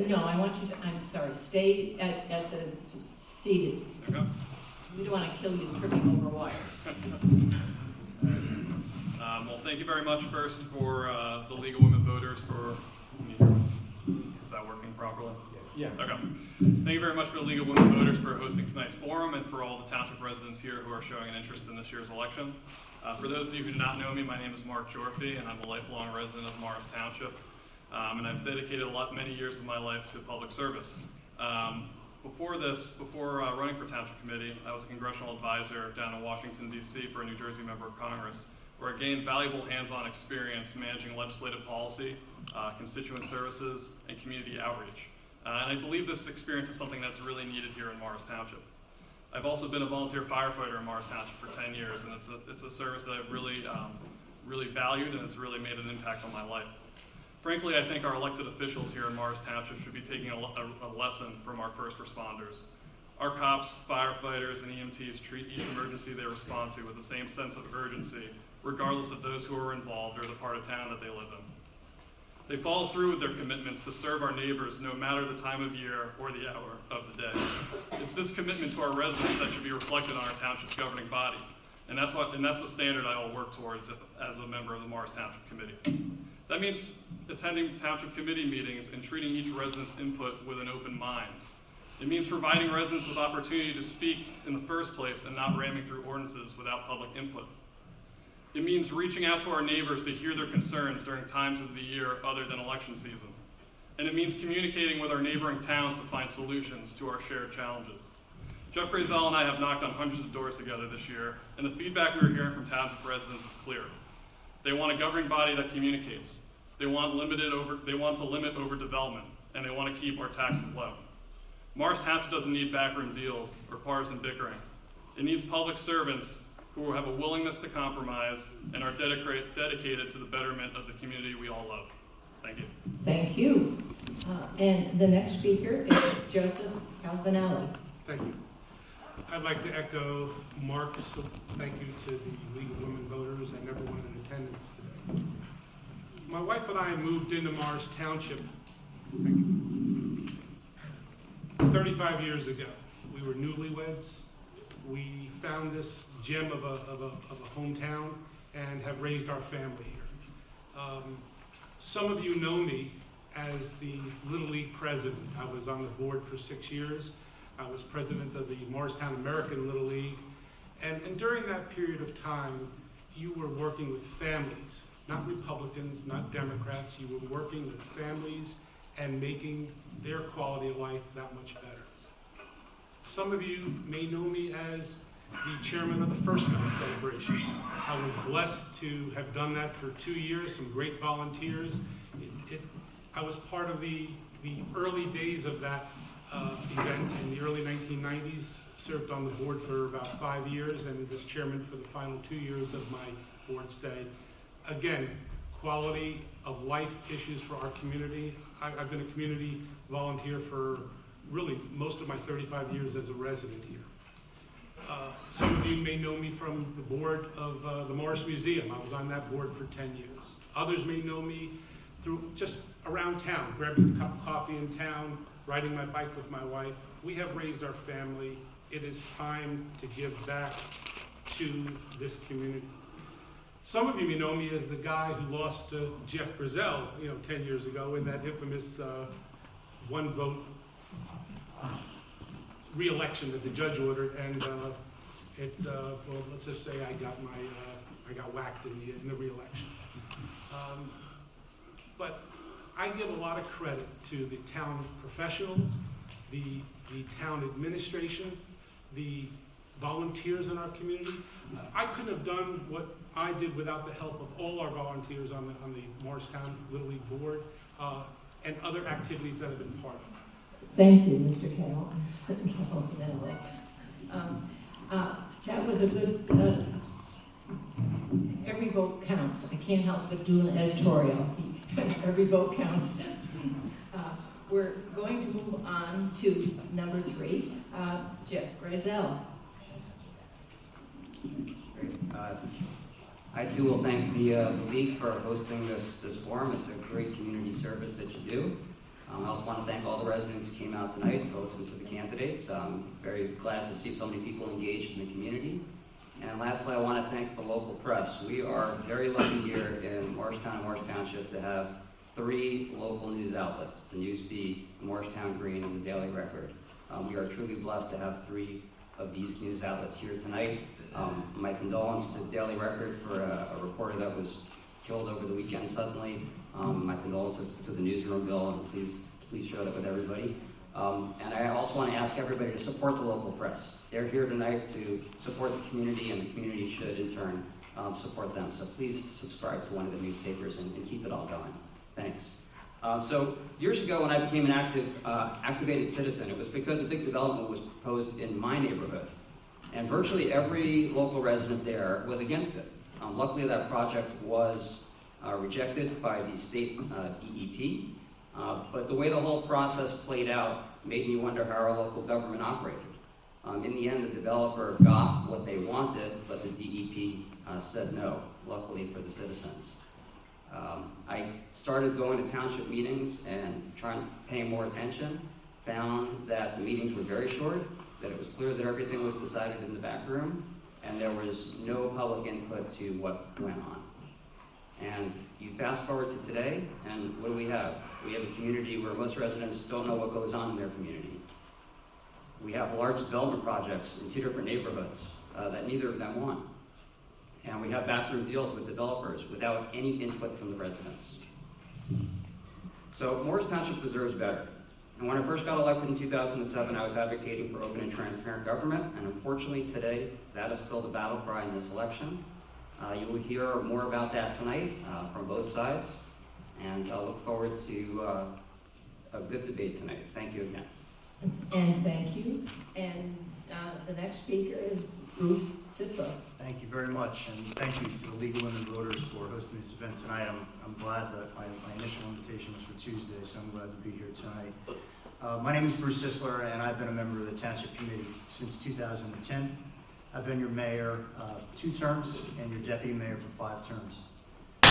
No, I want you to, I'm sorry, stay at the seated. Okay. We don't want to kill you tripping over wires. Well, thank you very much first for the League of Women Voters for, is that working properly? Yeah. Okay. Thank you very much for the League of Women Voters for hosting tonight's forum and for all the township residents here who are showing an interest in this year's election. For those of you who do not know me, my name is Mark Jorphy, and I'm a lifelong resident of Morris Township. And I've dedicated many years of my life to public service. Before running for Township Committee, I was a congressional advisor down in Washington, D.C. for a New Jersey member of Congress, where I gained valuable hands-on experience managing legislative policy, constituent services, and community outreach. And I believe this experience is something that's really needed here in Morris Township. I've also been a volunteer firefighter in Morris Township for 10 years, and it's a service that I've really valued, and it's really made an impact on my life. Frankly, I think our elected officials here in Morris Township should be taking a lesson from our first responders. Our cops, firefighters, and EMTs treat each emergency they respond to with the same sense of urgency, regardless of those who are involved or the part of town that they live in. They follow through with their commitments to serve our neighbors no matter the time of year or the hour of the day. It's this commitment to our residents that should be reflected on our township's governing body, and that's the standard I will work towards as a member of the Morris Township Committee. That means attending Township Committee meetings and treating each resident's input with an open mind. It means providing residents with opportunity to speak in the first place and not ramming through ordinances without public input. It means reaching out to our neighbors to hear their concerns during times of the year other than election season. And it means communicating with our neighboring towns to find solutions to our shared challenges. Jeff Brazel and I have knocked on hundreds of doors together this year, and the feedback we are hearing from township residents is clear. They want a governing body that communicates. They want to limit overdevelopment, and they want to keep our taxes low. Morris Township doesn't need backroom deals or partisan bickering. It needs public servants who have a willingness to compromise and are dedicated to the betterment of the community we all love. Thank you. Thank you. And the next speaker is Joseph Calvinelli. Thank you. I'd like to echo Mark's thank you to the League of Women Voters and everyone in attendance today. My wife and I moved into Morris Township 35 years ago. We were newlyweds. We found this gem of a hometown and have raised our family here. Some of you know me as the Little League president. I was on the board for 6 years. I was president of the Morristown American Little League. And during that period of time, you were working with families, not Republicans, not Democrats. You were working with families and making their quality of life that much better. Some of you may know me as the chairman of the First Night Celebration. I was blessed to have done that for 2 years, some great volunteers. I was part of the early days of that event in the early 1990s, served on the board for about 5 years, and was chairman for the final 2 years of my board stay. Again, quality of life issues for our community. I've been a community volunteer for really most of my 35 years as a resident here. Some of you may know me from the board of the Morris Museum. I was on that board for 10 years. Others may know me through just around town, grabbing a cup of coffee in town, riding my bike with my wife. We have raised our family. It is time to give back to this community. Some of you may know me as the guy who lost to Jeff Brazel, 10 years ago in that infamous one-vote re-election that the judge ordered, and well, let's just say I got whacked in the re-election. But I give a lot of credit to the town professionals, the town administration, the volunteers in our community. I couldn't have done what I did without the help of all our volunteers on the Morristown Little League board and other activities that I've been part of. Thank you, Mr. Calvinelli. That was a good, every vote counts. I can't help but do an editorial. Every vote counts. We're going to move on to number 3, Jeff Brazel. I too will thank the League for hosting this forum. It's a great community service that you do. I also want to thank all the residents who came out tonight to listen to the candidates. I'm very glad to see so many people engaged in the community. And lastly, I want to thank the local press. We are very lucky here in Morristown and Morris Township to have 3 local news outlets, the Newsbeat, the Morristown Green, and the Daily Record. We are truly blessed to have 3 of these news outlets here tonight. My condolences to Daily Record for a reporter that was killed over the weekend suddenly. My condolences to the newsroom bill, and please share that with everybody. And I also want to ask everybody to support the local press. They're here tonight to support the community, and the community should in turn support them. So please subscribe to one of the newspapers and keep it all going. Thanks. So years ago when I became an activated citizen, it was because a big development was proposed in my neighborhood. And virtually every local resident there was against it. Luckily that project was rejected by the state DEP. But the way the whole process played out made me wonder how our local government operated. In the end, the developer got what they wanted, but the DEP said no, luckily for the citizens. I started going to township meetings and paying more attention, found that the meetings were very short, that it was clear that everything was decided in the back room, and there was no public input to what went on. And you fast forward to today, and what do we have? We have a community where most residents don't know what goes on in their community. We have large development projects in 2 different neighborhoods that neither of them want. And we have backroom deals with developers without any input from the residents. So Morris Township deserves better. And when I first got elected in 2007, I was advocating for open and transparent government, and unfortunately today, that is still the battle cry in this election. You will hear more about that tonight from both sides, and I look forward to a good debate tonight. Thank you again. And thank you. And the next speaker is Bruce Sisler. Thank you very much, and thank you to the League of Women Voters for hosting this event tonight. I'm glad that my initial invitation was for Tuesday, so I'm glad to be here tonight. My name is Bruce Sisler, and I've been a member of the Township Committee since 2010. I've been your mayor 2 terms and your deputy mayor for 5 terms.